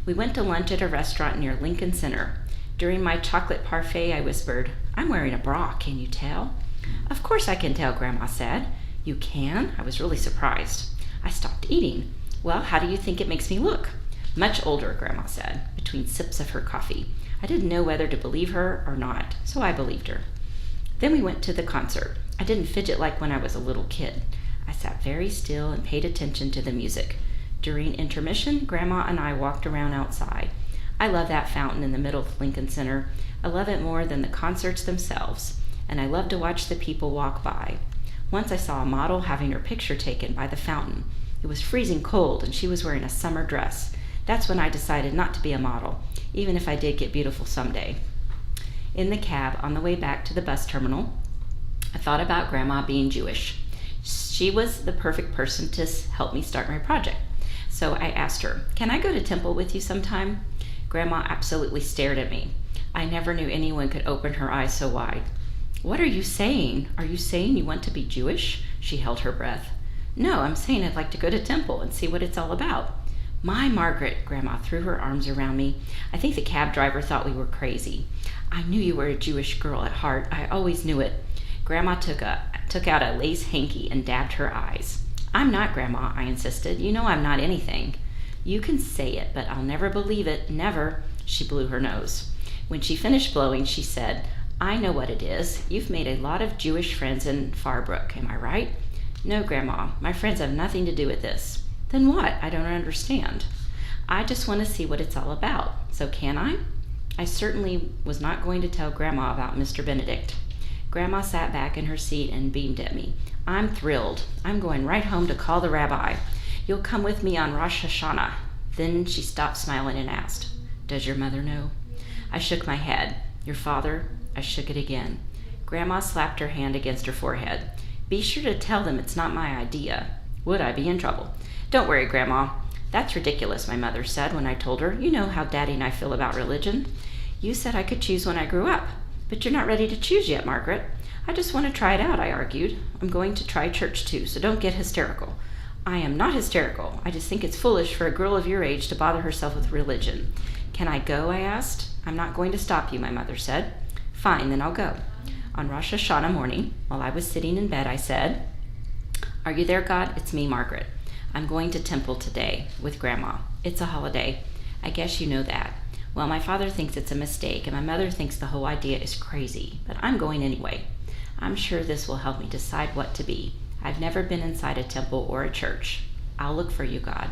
We went to lunch at a restaurant near Lincoln Center. During my chocolate parfait, I whispered, "I'm wearing a bra, can you tell?" "Of course I can tell," Grandma said. "You can?" I was really surprised. I stopped eating. "Well, how do you think it makes me look?" "Much older," Grandma said, between sips of her coffee. I didn't know whether to believe her or not, so I believed her. Then we went to the concert. I didn't fidget like when I was a little kid. I sat very still and paid attention to the music. During intermission, Grandma and I walked around outside. I love that fountain in the middle of Lincoln Center. I love it more than the concerts themselves, and I love to watch the people walk by. Once I saw a model having her picture taken by the fountain. It was freezing cold, and she was wearing a summer dress. That's when I decided not to be a model, even if I did get beautiful someday. In the cab on the way back to the bus terminal, I thought about Grandma being Jewish. She was the perfect person to help me start my project. So I asked her, "Can I go to temple with you sometime?" Grandma absolutely stared at me. I never knew anyone could open her eyes so wide. "What are you saying? Are you saying you want to be Jewish?" She held her breath. "No, I'm saying I'd like to go to temple and see what it's all about." "My Margaret," Grandma threw her arms around me. I think the cab driver thought we were crazy. "I knew you were a Jewish girl at heart. I always knew it." Grandma took out a lace hanky and dabbed her eyes. "I'm not, Grandma," I insisted. "You know I'm not anything." "You can say it, but I'll never believe it, never." She blew her nose. When she finished blowing, she said, "I know what it is. You've made a lot of Jewish friends in Farbrook, am I right?" "No, Grandma, my friends have nothing to do with this." "Then what? I don't understand." "I just want to see what it's all about. So can I?" I certainly was not going to tell Grandma about Mr. Benedict. Grandma sat back in her seat and beamed at me. "I'm thrilled. I'm going right home to call the rabbi. You'll come with me on Rosh Hashanah." Then she stopped smiling and asked, "Does your mother know?" I shook my head. "Your father?" I shook it again. Grandma slapped her hand against her forehead. "Be sure to tell them it's not my idea." Would I be in trouble? "Don't worry, Grandma." "That's ridiculous," my mother said when I told her. "You know how Daddy and I feel about religion." "You said I could choose when I grew up." "But you're not ready to choose yet, Margaret." "I just want to try it out," I argued. "I'm going to try church too, so don't get hysterical." "I am not hysterical. I just think it's foolish for a girl of your age to bother herself with religion." "Can I go?" I asked. "I'm not going to stop you," my mother said. "Fine, then I'll go." On Rosh Hashanah morning, while I was sitting in bed, I said, "Are you there, God? It's me, Margaret. I'm going to temple today with Grandma. It's a holiday. I guess you know that. Well, my father thinks it's a mistake, and my mother thinks the whole idea is crazy, but I'm going anyway. I'm sure this will help me decide what to be. I've never been inside a temple or a church. I'll look for you, God."